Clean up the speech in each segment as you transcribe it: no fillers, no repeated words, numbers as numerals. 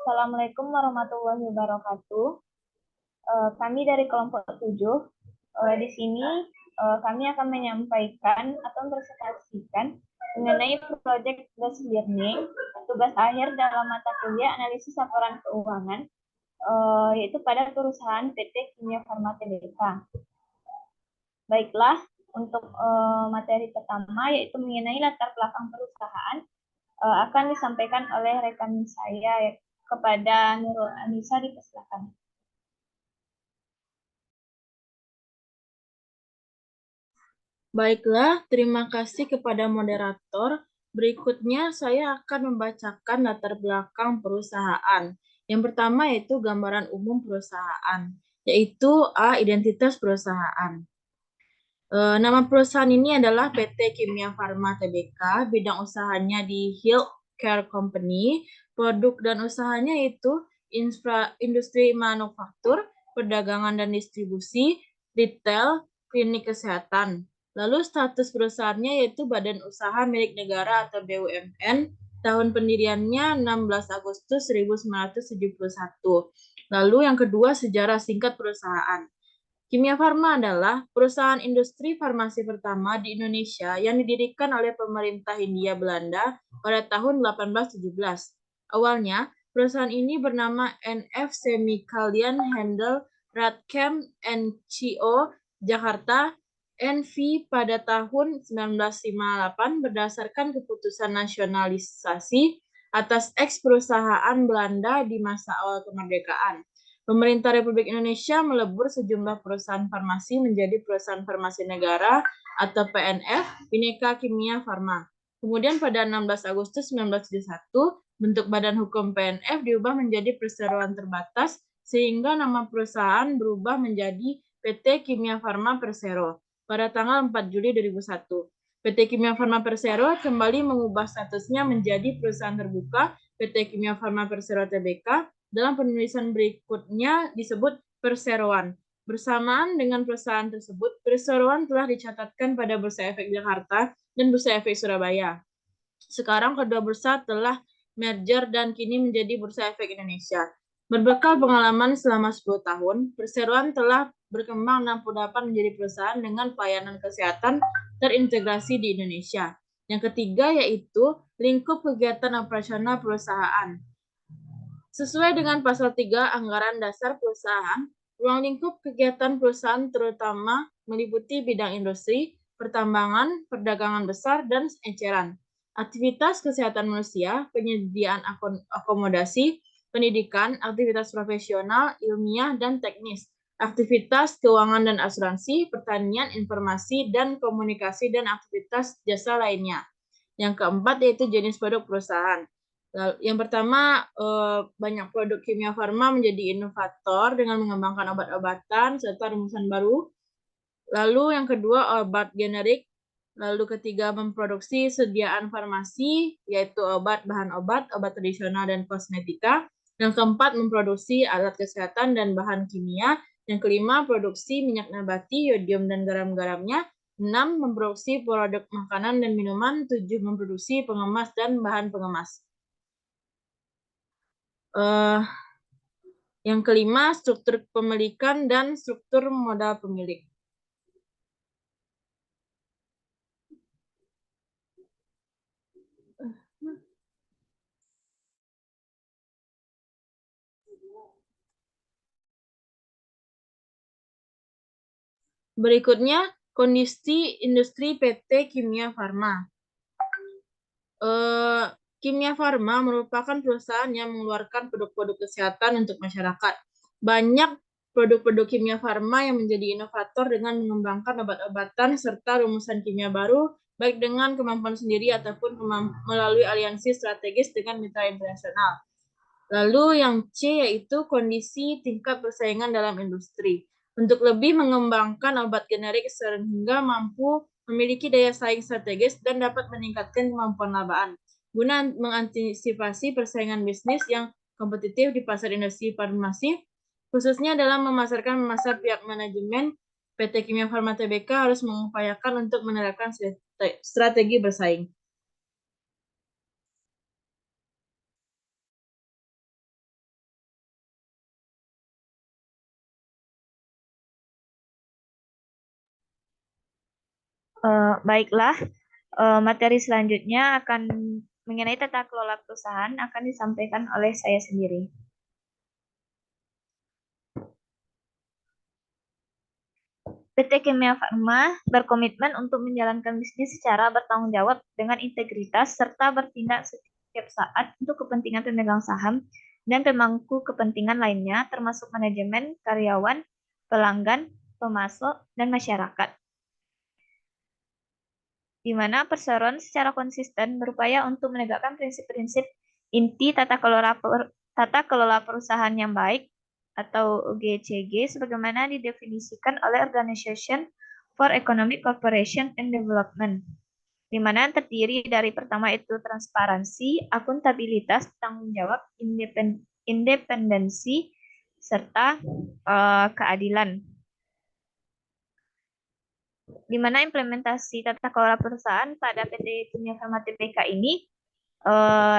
Assalamualaikum warahmatullahi wabarakatuh. Kami dari kelompok 7. Di sini kami akan menyampaikan atau mempresentasikan mengenai proyek tugas learning, tugas akhir dalam mata kuliah analisis laporan keuangan, yaitu pada perusahaan PT Kimia Farma Tbk. Baiklah, untuk materi pertama yaitu mengenai latar belakang perusahaan akan disampaikan oleh rekan saya kepada Nurul Anissa, dipersilakan. Baiklah, terima kasih kepada moderator. Berikutnya saya akan membacakan latar belakang perusahaan. Yang pertama yaitu gambaran umum perusahaan, yaitu A. Identitas perusahaan. Nama perusahaan ini adalah PT Kimia Farma Tbk, bidang usahanya di Healthcare Company, produk dan usahanya itu industri manufaktur, perdagangan dan distribusi, retail, klinik kesehatan. Lalu status perusahaannya yaitu Badan Usaha Milik Negara atau BUMN, tahun pendiriannya 16 Agustus 1971. Lalu yang kedua, sejarah singkat perusahaan. Kimia Farma adalah perusahaan industri farmasi pertama di Indonesia yang didirikan oleh pemerintah Hindia Belanda pada tahun 1817. Awalnya, perusahaan ini bernama NF Semikalian Handel Radchem Co. Jakarta NV pada tahun 1958 berdasarkan keputusan nasionalisasi atas eks perusahaan Belanda di masa awal kemerdekaan. Pemerintah Republik Indonesia melebur sejumlah perusahaan farmasi menjadi perusahaan farmasi negara atau PNF, Bhinneka Kimia Farma. Kemudian pada 16 Agustus 1971, bentuk badan hukum PNF diubah menjadi perseroan terbatas sehingga nama perusahaan berubah menjadi PT Kimia Farma Persero pada tanggal 4 Juli 2001. PT Kimia Farma Persero kembali mengubah statusnya menjadi perusahaan terbuka PT Kimia Farma Persero Tbk. Dalam penulisan berikutnya disebut perseroan. Bersamaan dengan perusahaan tersebut, perseroan telah dicatatkan pada Bursa Efek Jakarta dan Bursa Efek Surabaya. Sekarang kedua bursa telah merger dan kini menjadi Bursa Efek Indonesia. Berbekal pengalaman selama 10 tahun, perseroan telah berkembang 68 menjadi perusahaan dengan pelayanan kesehatan terintegrasi di Indonesia. Yang ketiga yaitu lingkup kegiatan operasional perusahaan. Sesuai dengan pasal 3 Anggaran Dasar Perusahaan, ruang lingkup kegiatan perusahaan terutama meliputi bidang industri, pertambangan, perdagangan besar, dan eceran. Aktivitas kesehatan manusia, penyediaan akomodasi, pendidikan, aktivitas profesional, ilmiah, dan teknis, aktivitas keuangan dan asuransi, pertanian, informasi, dan komunikasi, dan aktivitas jasa lainnya. Yang keempat yaitu jenis produk perusahaan. Yang pertama, banyak produk kimia farma menjadi inovator dengan mengembangkan obat-obatan serta rumusan baru. Lalu yang kedua, obat generik. Lalu ketiga, memproduksi sediaan farmasi, yaitu obat, bahan obat, obat tradisional, dan kosmetika. Yang keempat, memproduksi alat kesehatan dan bahan kimia. Yang kelima, produksi minyak nabati, yodium, dan garam-garamnya. 6, memproduksi produk makanan dan minuman. 7, memproduksi pengemas dan bahan pengemas. Yang kelima, struktur pemilikan dan struktur modal pemilik. Berikutnya, kondisi industri PT Kimia Farma. Kimia Farma merupakan perusahaan yang mengeluarkan produk-produk kesehatan untuk masyarakat. Banyak produk-produk kimia farma yang menjadi inovator dengan mengembangkan obat-obatan serta rumusan kimia baru, baik dengan kemampuan sendiri ataupun melalui aliansi strategis dengan mitra internasional. Lalu yang C yaitu kondisi tingkat persaingan dalam industri. Untuk lebih mengembangkan obat generik sehingga mampu memiliki daya saing strategis dan dapat meningkatkan kemampuan labaan. Guna mengantisipasi persaingan bisnis yang kompetitif di pasar industri farmasi, khususnya dalam memasarkan masa pihak manajemen PT Kimia Farma Tbk harus mengupayakan untuk menerapkan strategi bersaing. Baiklah, materi selanjutnya akan mengenai tata kelola perusahaan akan disampaikan oleh saya sendiri. PT Kimia Farma berkomitmen untuk menjalankan bisnis secara bertanggung jawab dengan integritas serta bertindak setiap saat untuk kepentingan pemegang saham dan pemangku kepentingan lainnya termasuk manajemen, karyawan, pelanggan, pemasok, dan masyarakat. Di mana perseroan secara konsisten berupaya untuk menegakkan prinsip-prinsip inti tata kelola perusahaan yang baik atau GCG sebagaimana didefinisikan oleh Organization for Economic Cooperation and Development, di mana terdiri dari pertama itu transparansi, akuntabilitas, tanggung jawab, independensi, serta keadilan. Di mana implementasi tata kelola perusahaan pada PT Kimia Farma Tbk ini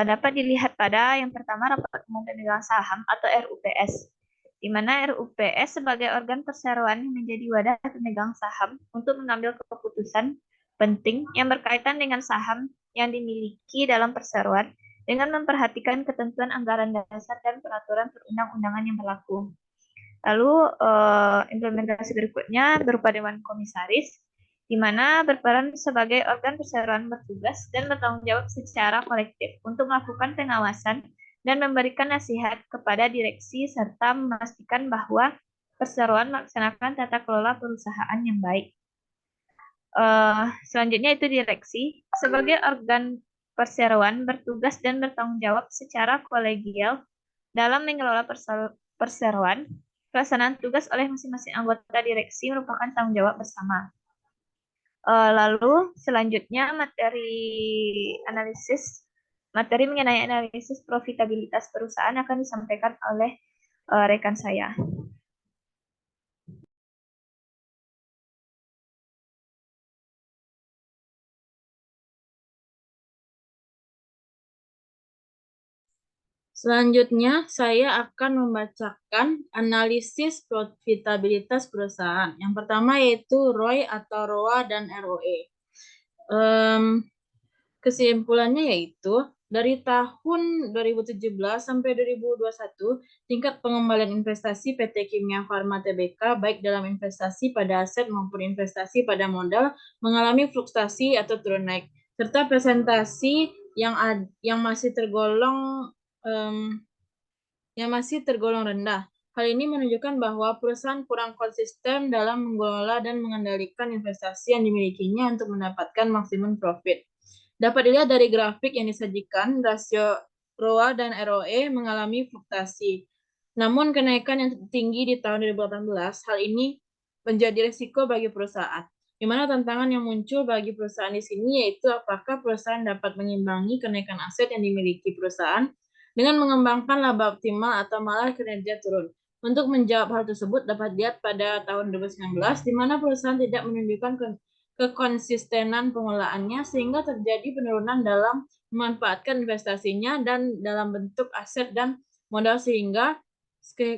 dapat dilihat pada yang pertama rapat umum pemegang saham atau RUPS, di mana RUPS sebagai organ perseroan menjadi wadah pemegang saham untuk mengambil keputusan penting yang berkaitan dengan saham yang dimiliki dalam perseroan dengan memperhatikan ketentuan anggaran dasar dan peraturan perundang-undangan yang berlaku. Lalu implementasi berikutnya berupa Dewan Komisaris, di mana berperan sebagai organ perseroan bertugas dan bertanggung jawab secara kolektif untuk melakukan pengawasan dan memberikan nasihat kepada direksi serta memastikan bahwa perseroan melaksanakan tata kelola perusahaan yang baik. Selanjutnya itu direksi sebagai organ perseroan bertugas dan bertanggung jawab secara kolegial dalam mengelola perseroan. Pelaksanaan tugas oleh masing-masing anggota direksi merupakan tanggung jawab bersama. Lalu selanjutnya materi mengenai analisis profitabilitas perusahaan akan disampaikan oleh rekan saya. Selanjutnya, saya akan membacakan analisis profitabilitas perusahaan. Yang pertama yaitu ROI atau ROA dan ROE. Kesimpulannya yaitu, dari tahun 2017 sampai 2021, tingkat pengembalian investasi PT Kimia Farma Tbk, baik dalam investasi pada aset maupun investasi pada modal, mengalami fluktuasi atau turun naik, serta presentasi yang masih tergolong rendah. Hal ini menunjukkan bahwa perusahaan kurang konsisten dalam mengelola dan mengendalikan investasi yang dimilikinya untuk mendapatkan maksimum profit. Dapat dilihat dari grafik yang disajikan, rasio ROA dan ROE mengalami fluktuasi. Namun kenaikan yang tinggi di tahun 2018, hal ini menjadi risiko bagi perusahaan. Di mana tantangan yang muncul bagi perusahaan di sini yaitu apakah perusahaan dapat mengimbangi kenaikan aset yang dimiliki perusahaan dengan mengembangkan laba optimal atau malah kinerja turun. Untuk menjawab hal tersebut dapat dilihat pada tahun 2019 di mana perusahaan tidak menunjukkan kekonsistenan pengelolaannya sehingga terjadi penurunan dalam memanfaatkan investasinya dan dalam bentuk aset dan modal sehingga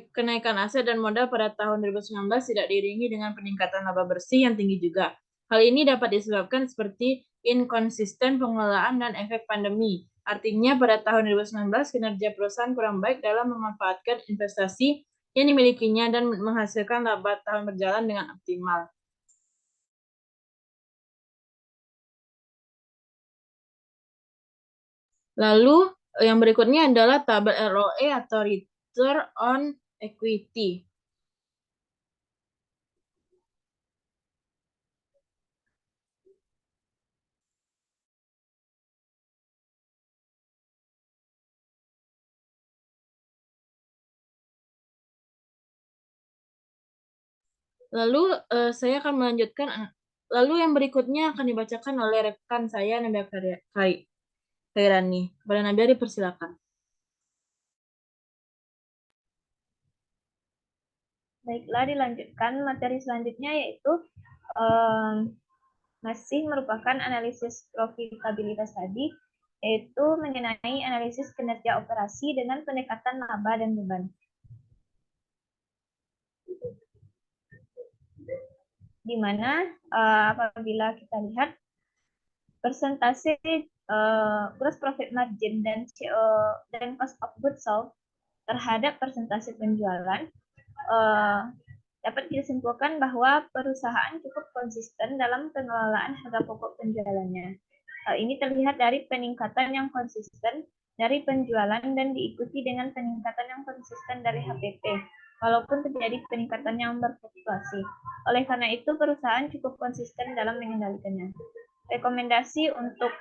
kenaikan aset dan modal pada tahun 2019 tidak diiringi dengan peningkatan laba bersih yang tinggi juga. Hal ini dapat disebabkan seperti inkonsisten pengelolaan dan efek pandemi. Artinya pada tahun 2019 kinerja perusahaan kurang baik dalam memanfaatkan investasi yang dimilikinya dan menghasilkan laba tahun berjalan dengan optimal. Lalu yang berikutnya adalah tabel ROE atau Return on Equity. Lalu saya akan melanjutkan. Lalu yang berikutnya akan dibacakan oleh rekan saya Nabia Khairani. Kepada Nabia dipersilakan. Baiklah, dilanjutkan materi selanjutnya yaitu masih merupakan analisis profitabilitas tadi, yaitu mengenai analisis kinerja operasi dengan pendekatan laba dan beban. di mana apabila kita lihat persentase gross profit margin dan cost of goods sold terhadap persentase penjualan, dapat disimpulkan bahwa perusahaan cukup konsisten dalam pengelolaan harga pokok penjualannya. Hal ini terlihat dari peningkatan yang konsisten dari penjualan dan diikuti dengan peningkatan yang konsisten dari HPP, walaupun terjadi peningkatan yang berfluktuasi. Oleh karena itu, perusahaan cukup konsisten dalam mengendalikannya. Rekomendasi untuk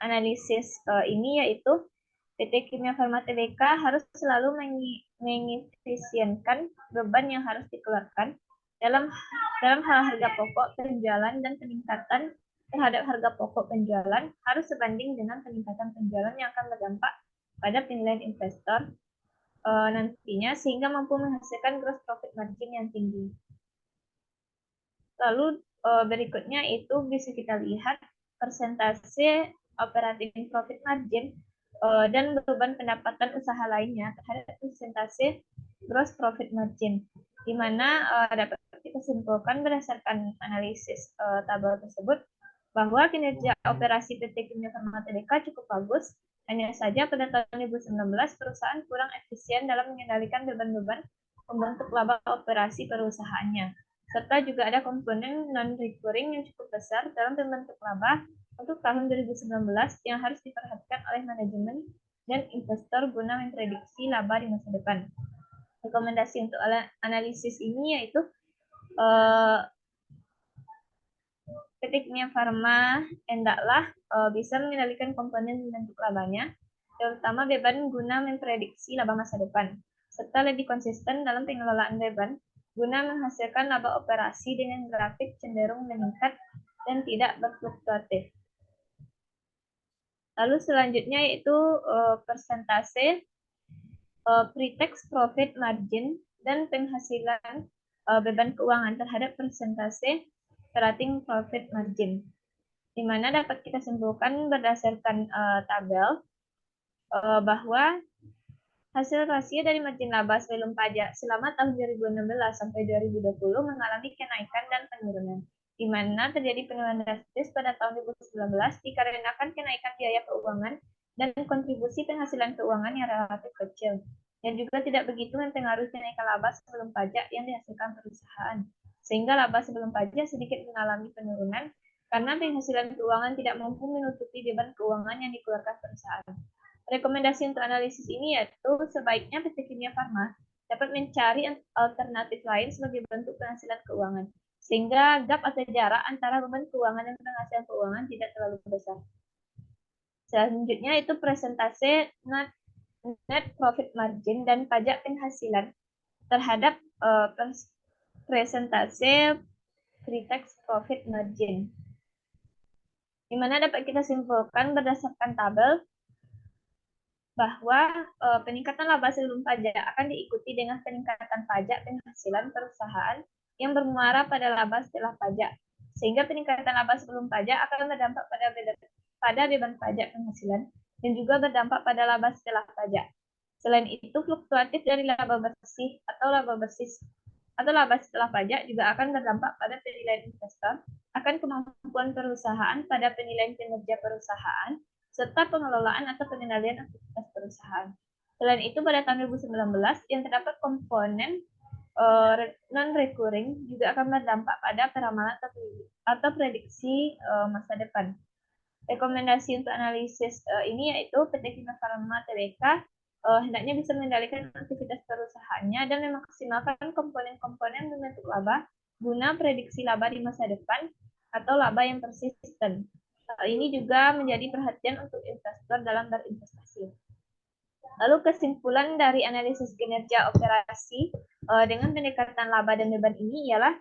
analisis ini yaitu PT Kimia Farma Tbk harus selalu mengefisienkan beban yang harus dikeluarkan dalam hal harga pokok penjualan, dan peningkatan terhadap harga pokok penjualan harus sebanding dengan peningkatan penjualan yang akan berdampak pada penilaian investor nantinya, sehingga mampu menghasilkan gross profit margin yang tinggi. Lalu berikutnya itu bisa kita lihat persentase operating profit margin dan beban pendapatan usaha lainnya terhadap persentase gross profit margin, di mana dapat kita simpulkan berdasarkan analisis tabel tersebut bahwa kinerja operasi PT Kimia Farma Tbk cukup bagus. Hanya saja pada tahun 2019 perusahaan kurang efisien dalam mengendalikan beban-beban membentuk laba operasi perusahaannya, serta juga ada komponen non-recurring yang cukup besar dalam membentuk laba untuk tahun 2019 yang harus diperhatikan oleh manajemen dan investor guna memprediksi laba di masa depan. Rekomendasi untuk analisis ini yaitu PT Kimia Farma hendaklah bisa mengendalikan komponen membentuk labanya, terutama beban guna memprediksi laba masa depan, serta lebih konsisten dalam pengelolaan beban guna menghasilkan laba operasi dengan grafik cenderung meningkat dan tidak berfluktuatif. Lalu selanjutnya yaitu persentase pre-tax profit margin dan penghasilan beban keuangan terhadap persentase operating profit margin, di mana dapat kita simpulkan berdasarkan tabel bahwa hasil rasio dari margin laba sebelum pajak selama tahun 2016 sampai 2020 mengalami kenaikan dan penurunan, di mana terjadi penurunan drastis pada tahun 2019 dikarenakan kenaikan biaya keuangan dan kontribusi penghasilan keuangan yang relatif kecil, dan juga tidak begitu mempengaruhi kenaikan laba sebelum pajak yang dihasilkan perusahaan, sehingga laba sebelum pajak sedikit mengalami penurunan karena penghasilan keuangan tidak mampu menutupi beban keuangan yang dikeluarkan perusahaan. Rekomendasi untuk analisis ini yaitu sebaiknya PT Kimia Farma dapat mencari alternatif lain sebagai bentuk penghasilan keuangan, sehingga gap atau jarak antara beban keuangan dan penghasilan keuangan tidak terlalu besar. Selanjutnya itu presentase net profit margin dan pajak penghasilan terhadap presentase pre-tax profit margin, di mana dapat kita simpulkan berdasarkan tabel bahwa peningkatan laba sebelum pajak akan diikuti dengan peningkatan pajak penghasilan perusahaan yang bermuara pada laba setelah pajak, sehingga peningkatan laba sebelum pajak akan berdampak pada beban pajak penghasilan dan juga berdampak pada laba setelah pajak. Selain itu, fluktuatif dari laba bersih atau laba setelah pajak juga akan berdampak pada penilaian investor akan kemampuan perusahaan pada penilaian kinerja perusahaan serta pengelolaan atau pengendalian aktivitas perusahaan. Selain itu, pada tahun 2019 yang terdapat komponen non-recurring juga akan berdampak pada peramalan atau prediksi masa depan. Rekomendasi untuk analisis ini yaitu PT Kimia Farma Tbk hendaknya bisa mengendalikan aktivitas perusahaannya dan memaksimalkan komponen-komponen membentuk laba guna prediksi laba di masa depan atau laba yang persisten. Hal ini juga menjadi perhatian untuk investor dalam berinvestasi. Lalu kesimpulan dari analisis kinerja operasi dengan pendekatan laba dan beban ini ialah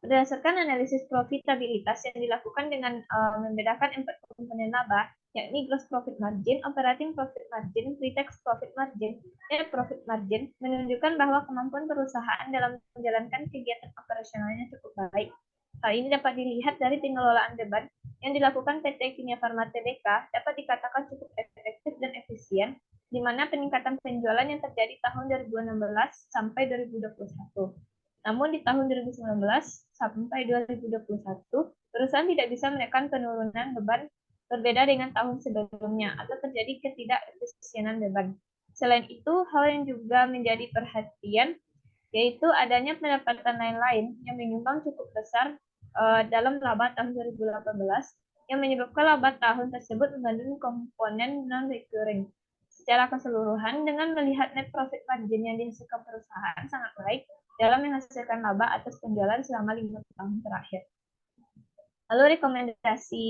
berdasarkan analisis profitabilitas yang dilakukan dengan membedakan 4 komponen laba, yakni gross profit margin, operating profit margin, pre-tax profit margin, net profit margin, menunjukkan bahwa kemampuan perusahaan dalam menjalankan kegiatan operasionalnya cukup baik. Hal ini dapat dilihat dari pengelolaan beban yang dilakukan PT Kimia Farma Tbk dapat dikatakan cukup efektif dan efisien, di mana peningkatan penjualan yang terjadi tahun 2016 sampai 2021 Namun di tahun 2019 sampai 2021, perusahaan tidak bisa menekan penurunan beban berbeda dengan tahun sebelumnya atau terjadi ketidakefisienan beban. Selain itu, hal yang juga menjadi perhatian yaitu adanya pendapatan lain-lain yang menyumbang cukup besar dalam laba tahun 2018 yang menyebabkan laba tahun tersebut mengandung komponen non-recurring. Secara keseluruhan, dengan melihat net profit margin yang dihasilkan perusahaan sangat baik dalam menghasilkan laba atas penjualan selama 5 tahun terakhir. Lalu rekomendasi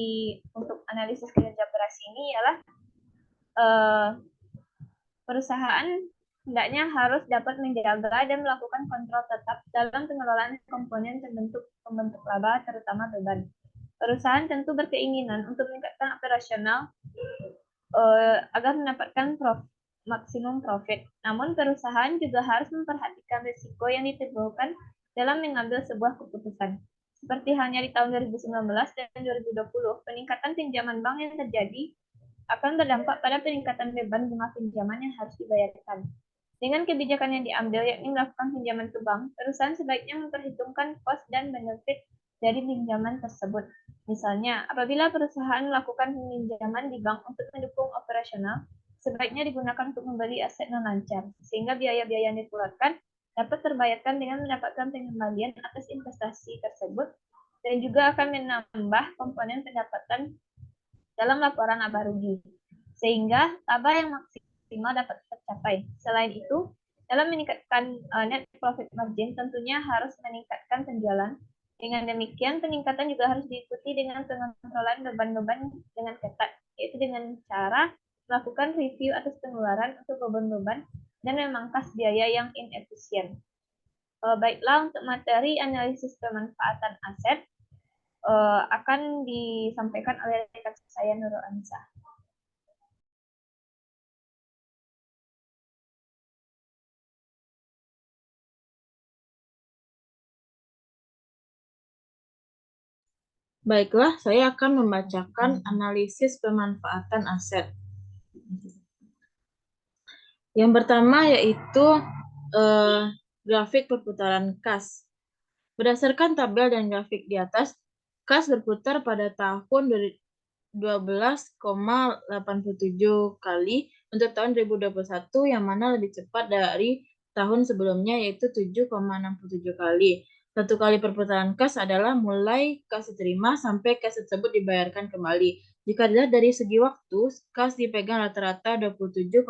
untuk analisis kinerja operasi ini ialah perusahaan hendaknya harus dapat menjaga dan melakukan kontrol tetap dalam pengelolaan komponen pembentuk laba, terutama beban. Perusahaan tentu berkeinginan untuk meningkatkan operasional agar mendapatkan maksimum profit. Namun perusahaan juga harus memperhatikan risiko yang ditimbulkan dalam mengambil sebuah keputusan. Seperti halnya di tahun 2019 dan 2020, peningkatan pinjaman bank yang terjadi akan berdampak pada peningkatan beban bunga pinjaman yang harus dibayarkan. Dengan kebijakan yang diambil, yakni melakukan pinjaman ke bank, perusahaan sebaiknya memperhitungkan kos dan benefit dari pinjaman tersebut. Misalnya, apabila perusahaan melakukan pinjaman di bank untuk mendukung operasional, sebaiknya digunakan untuk membeli aset non-lancar, sehingga biaya-biaya yang dikeluarkan dapat terbayarkan dengan mendapatkan pengembalian atas investasi tersebut, dan juga akan menambah komponen pendapatan dalam laporan laba rugi, sehingga laba yang maksimal dapat tercapai. Selain itu, dalam meningkatkan net profit margin tentunya harus meningkatkan penjualan. Dengan demikian, peningkatan juga harus diikuti dengan pengontrolan beban-beban dengan ketat, yaitu dengan cara melakukan review atas pengeluaran untuk beban-beban dan memangkas biaya yang inefisien. Baiklah, untuk materi analisis pemanfaatan aset akan disampaikan oleh rekan saya Nurul Anissa. Baiklah, saya akan membacakan analisis pemanfaatan aset. Yang pertama yaitu grafik perputaran kas. Berdasarkan tabel dan grafik di atas, kas berputar pada tahun 12,87 kali untuk tahun 2021 yang mana lebih cepat dari tahun sebelumnya yaitu 7,67 kali. Satu kali perputaran kas adalah mulai kas diterima sampai kas tersebut dibayarkan kembali. Jika dilihat dari segi waktu, kas dipegang rata-rata 27,98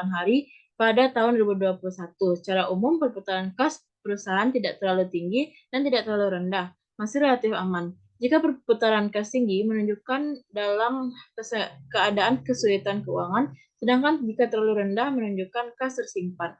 hari pada tahun 2021. Secara umum, perputaran kas perusahaan tidak terlalu tinggi dan tidak terlalu rendah, masih relatif aman. Jika perputaran kas tinggi menunjukkan dalam keadaan kesulitan keuangan, sedangkan jika terlalu rendah menunjukkan kas tersimpan.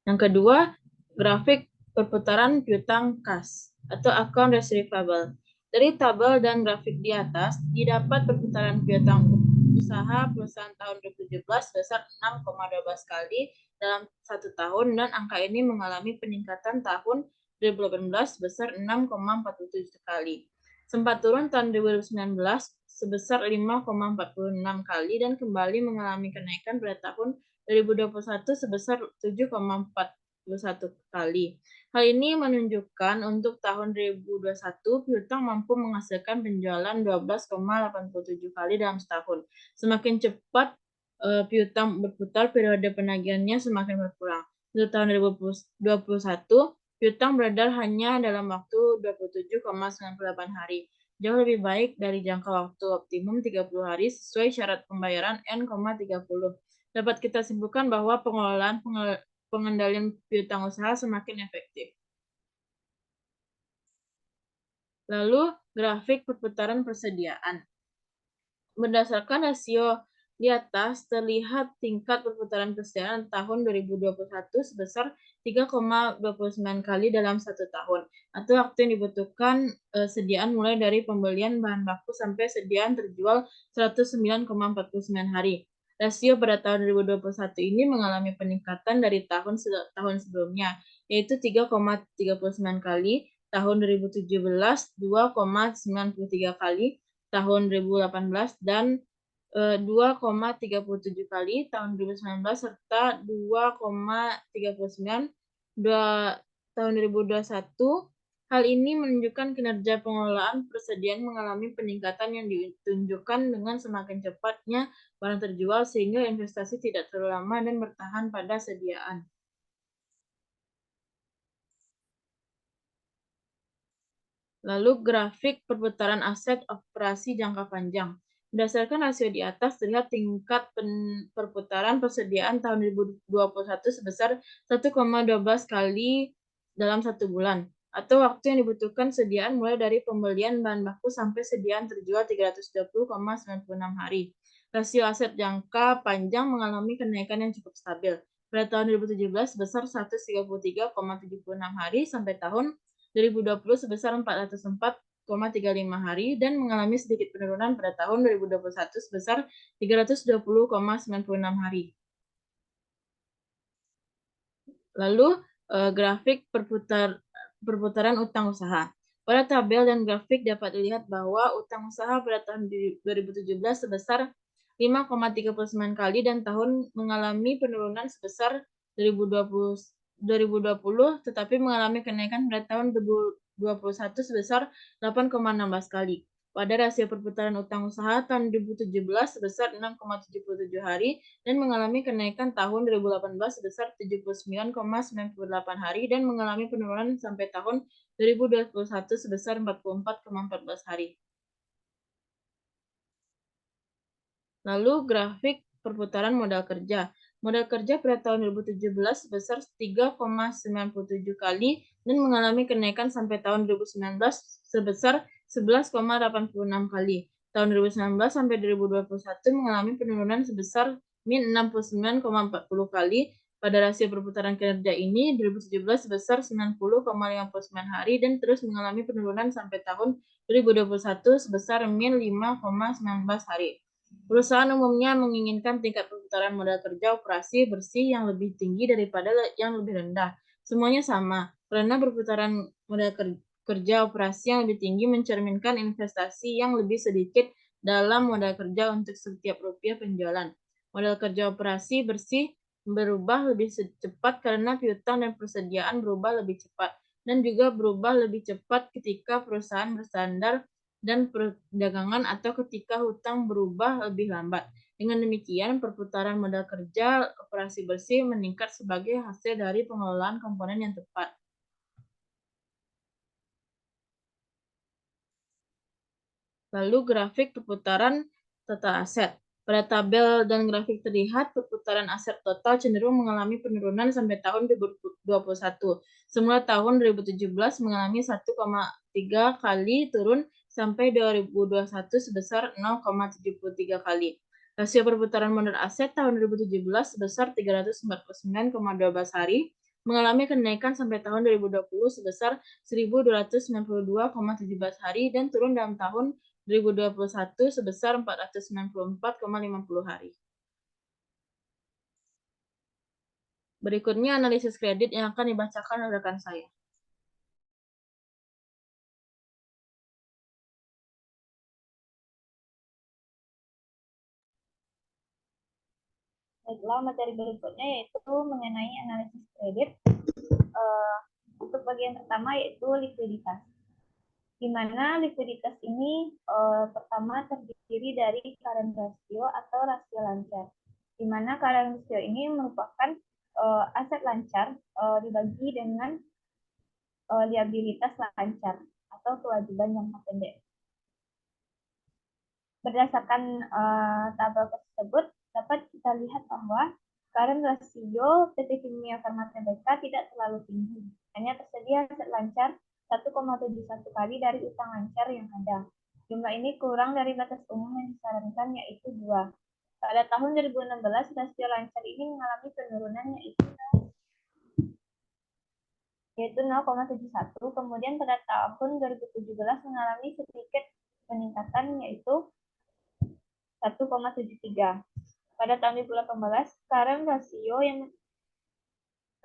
Yang kedua, grafik perputaran piutang kas atau account receivable. Dari tabel dan grafik di atas, didapat perputaran piutang usaha perusahaan tahun 2017 sebesar 6,12 kali dalam satu tahun dan angka ini mengalami peningkatan tahun 2018 sebesar 6,47 kali. Sempat turun tahun 2019 sebesar 5,46 kali dan kembali mengalami kenaikan pada tahun 2021 sebesar 7,41 kali. Hal ini menunjukkan untuk tahun 2021 piutang mampu menghasilkan penjualan 12,87 kali dalam setahun. Semakin cepat piutang berputar, periode penagihannya semakin berkurang. Untuk tahun 2021, piutang beredar hanya dalam waktu 27,98 hari. Jauh lebih baik dari jangka waktu optimum 30 hari sesuai syarat pembayaran N,30. Dapat kita simpulkan bahwa pengendalian piutang usaha semakin efektif. Lalu, grafik perputaran persediaan. Berdasarkan rasio di atas, terlihat tingkat perputaran persediaan tahun 2021 sebesar 3,29 kali dalam satu tahun, atau waktu yang dibutuhkan sediaan mulai dari pembelian bahan baku sampai sediaan terjual 109,49 hari. Rasio pada tahun 2021 ini mengalami peningkatan dari tahun sebelumnya, yaitu 3,39 kali, tahun 2017 2,93 kali, tahun 2018 dan 2,37 kali tahun 2019 serta 2,39 tahun 2021. Hal ini menunjukkan kinerja pengelolaan persediaan mengalami peningkatan yang ditunjukkan dengan semakin cepatnya barang terjual sehingga investasi tidak terlalu lama dan bertahan pada sediaan. Lalu grafik perputaran aset operasi jangka panjang. Berdasarkan rasio di atas, terlihat tingkat perputaran persediaan tahun 2021 sebesar 1,12 kali dalam 1 bulan, atau waktu yang dibutuhkan sediaan mulai dari pembelian bahan baku sampai sediaan terjual 320,96 hari. Rasio aset jangka panjang mengalami kenaikan yang cukup stabil. Pada tahun 2017 sebesar 133,76 hari sampai tahun 2020 sebesar 404,35 hari dan mengalami sedikit penurunan pada tahun 2021 sebesar 320,96 hari. Lalu grafik perputaran utang usaha. Pada tabel dan grafik dapat dilihat bahwa utang usaha pada tahun 2017 sebesar 5,39 kali dan tahun mengalami penurunan sebesar 2020 tetapi mengalami kenaikan pada tahun 2021 sebesar 8,16 kali. Pada rasio perputaran utang usaha tahun 2017 sebesar 6,77 hari dan mengalami kenaikan tahun 2018 sebesar 79,98 hari dan mengalami penurunan sampai tahun 2021 sebesar 44,14 hari. Lalu grafik perputaran modal kerja. Modal kerja pada tahun 2017 sebesar 3,97 kali dan mengalami kenaikan sampai tahun 2019 sebesar 11,86 kali. Tahun 2019 sampai 2021 mengalami penurunan sebesar min 69,40 kali. Pada rasio perputaran kerja ini 2017 sebesar 90,59 hari dan terus mengalami penurunan sampai tahun 2021 sebesar min 5,19 hari. Perusahaan umumnya menginginkan tingkat perputaran modal kerja operasi bersih yang lebih tinggi daripada yang lebih rendah. Semuanya sama, karena perputaran modal kerja operasi yang lebih tinggi mencerminkan investasi yang lebih sedikit dalam modal kerja untuk setiap rupiah penjualan. Modal kerja operasi bersih berubah lebih cepat karena piutang dan persediaan berubah lebih cepat, dan juga berubah lebih cepat ketika perusahaan bersandar dan perdagangan atau ketika hutang berubah lebih lambat. Dengan demikian, perputaran modal kerja operasi bersih meningkat sebagai hasil dari pengelolaan komponen yang tepat. Lalu grafik perputaran total aset. Pada tabel dan grafik terlihat perputaran aset total cenderung mengalami penurunan sampai tahun 2021. Semula tahun 2017 mengalami 1,3 kali turun sampai 2021 sebesar 0,73 kali. Rasio perputaran modal aset tahun 2017 sebesar 349,12 hari, mengalami kenaikan sampai tahun 2020 sebesar 1.292,17 hari dan turun dalam tahun 2021 sebesar 494,50 hari. Berikutnya analisis kredit yang akan dibacakan oleh rekan saya. Baiklah, materi berikutnya yaitu mengenai analisis kredit. Untuk bagian pertama yaitu likuiditas. Di mana likuiditas ini pertama terdiri dari current ratio atau rasio lancar. Di mana current ratio ini merupakan aset lancar dibagi dengan liabilitas lancar atau kewajiban jangka pendek. Berdasarkan tabel tersebut, dapat kita lihat bahwa current ratio PT Kimia Farma Tbk tidak terlalu tinggi. Hanya tersedia aset lancar 1,71 kali dari utang lancar yang ada. Jumlah ini kurang dari batas umum yang disarankan, yaitu 2. Pada tahun 2016, rasio lancar ini mengalami penurunan yaitu 0,71. Kemudian pada tahun 2017 mengalami sedikit peningkatan, yaitu 1,73. Pada tahun 2018, current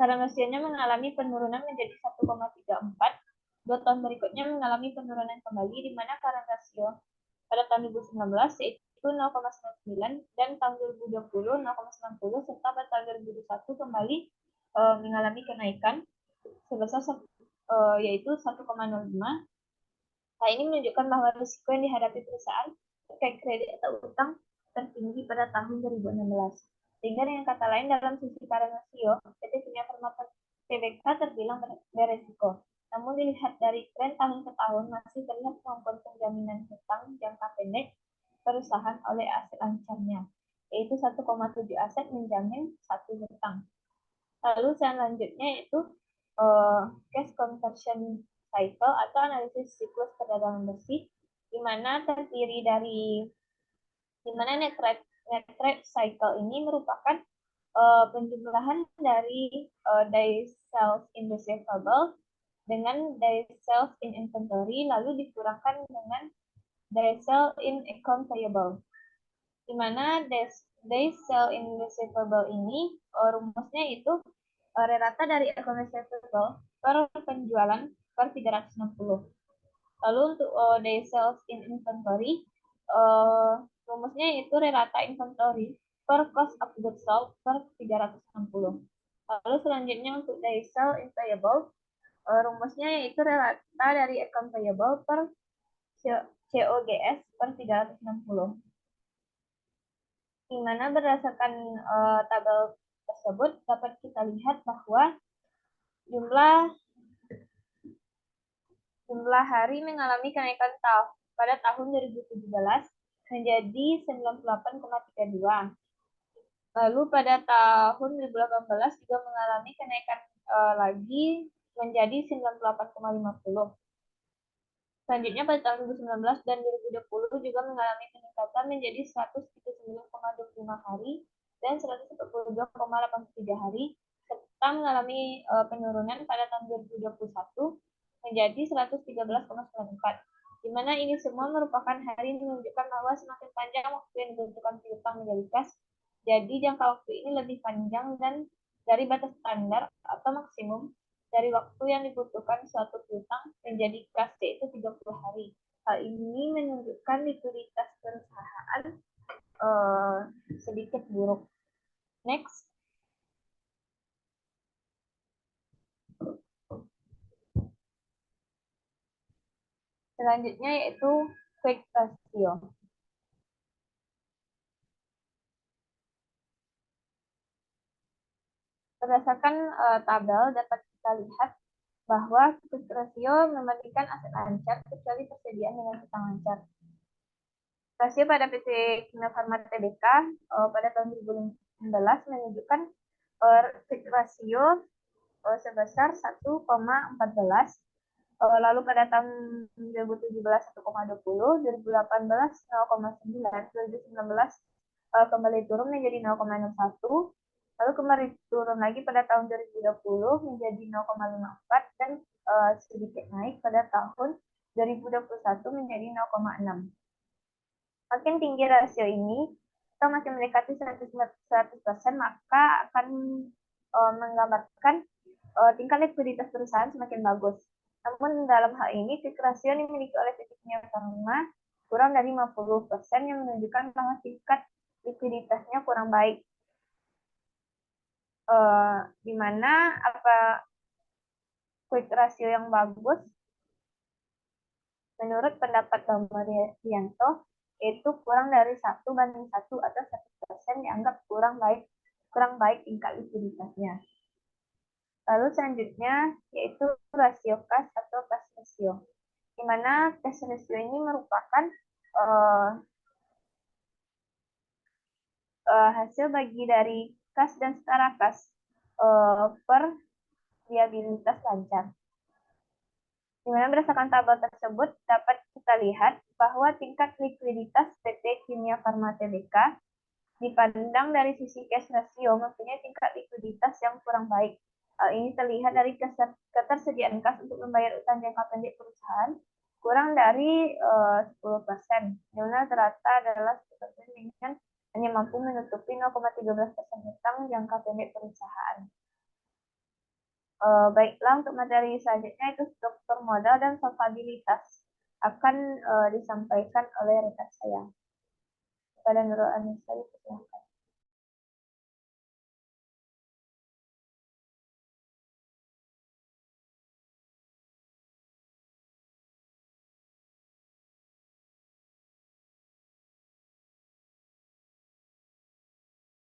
rasionya mengalami penurunan menjadi 1,34. 2 tahun berikutnya mengalami penurunan kembali, di mana current rasio pada tahun 2019 yaitu yaitu 0,99 dan tahun 2020 0,90 serta pada tahun 2021 kembali mengalami kenaikan sebesar yaitu 1,05. Nah, ini menunjukkan bahwa risiko yang dihadapi perusahaan terkait kredit atau utang tertinggi pada tahun 2016. Sehingga dengan kata lain dalam sisi current ratio, PT Kimia Farma Tbk terbilang beresiko. Namun dilihat dari tren tahun ke tahun masih terlihat kemampuan penjaminan hutang jangka pendek perusahaan oleh aset lancarnya, yaitu 1,7 aset menjamin 1 hutang. Lalu selanjutnya yaitu cash conversion cycle atau analisis siklus perdagangan bersih, di mana terdiri dari net trade cycle ini merupakan penjumlahan dari days sales in receivable dengan days sales in inventory lalu dikurangkan dengan days sales in account payable. Di mana days sales in receivable ini rumusnya itu rata dari account receivable per penjualan per 360. Lalu untuk days sales in inventory rumusnya itu rata inventory per cost of goods sold per 360. Lalu selanjutnya untuk days sales in payable rumusnya yaitu rata dari account payable per COGS per 360. Di mana berdasarkan tabel tersebut dapat kita lihat bahwa jumlah hari mengalami kenaikan pada tahun 2017 menjadi 98,32. Lalu pada tahun 2018 juga mengalami kenaikan lagi menjadi 98,50. Selanjutnya pada tahun 2019 dan 2020 juga mengalami peningkatan menjadi 139,25 hari dan 142,83 hari, serta mengalami penurunan pada tahun 2021 menjadi 113,94. Di mana ini semua merupakan hari yang menunjukkan bahwa semakin panjang waktu yang dibutuhkan piutang menjadi kas, jadi jangka waktu ini lebih panjang dan dari batas standar atau maksimum dari waktu yang dibutuhkan suatu piutang menjadi kas yaitu 30 hari. Hal ini menunjukkan likuiditas perusahaan sedikit buruk. Next. Selanjutnya yaitu quick ratio. Berdasarkan tabel dapat kita lihat bahwa quick ratio membandingkan aset lancar kecuali persediaan dengan hutang lancar. Rasio pada PT Kimia Farma Tbk pada tahun 2016 menunjukkan quick ratio sebesar 1,14. Lalu pada tahun 2017 1,20, 2018 0,9, 2019 kembali turun menjadi 0,61, lalu kembali turun lagi pada tahun 2020 menjadi 0,54 dan sedikit naik pada tahun 2021 menjadi 0,6. Makin tinggi rasio ini, atau makin mendekati 100%, maka akan menggambarkan tingkat likuiditas perusahaan semakin bagus. Namun dalam hal ini, quick ratio yang dimiliki oleh PT Kimia Farma kurang dari 50% yang menunjukkan bahwa tingkat likuiditasnya kurang baik. Di mana quick ratio yang bagus, menurut pendapat Bambang Rianto, yaitu kurang dari 1:1 atau 1% dianggap kurang baik tingkat likuiditasnya. Lalu selanjutnya yaitu rasio kas atau cash ratio, di mana cash ratio ini merupakan hasil bagi dari kas dan setara kas per viabilitas lancar. Di mana berdasarkan tabel tersebut dapat kita lihat bahwa tingkat likuiditas PT Kimia Farma Tbk dipandang dari sisi cash ratio mempunyai tingkat likuiditas yang kurang baik. Ini terlihat dari ketersediaan kas untuk membayar utang jangka pendek perusahaan kurang dari 10%, di mana rata adalah 10% dengan hanya mampu menutupi 0,13% utang jangka pendek perusahaan. Baiklah, untuk materi selanjutnya itu struktur modal dan solvabilitas akan disampaikan oleh rekan saya. kepada Nurul Anissa, silakan.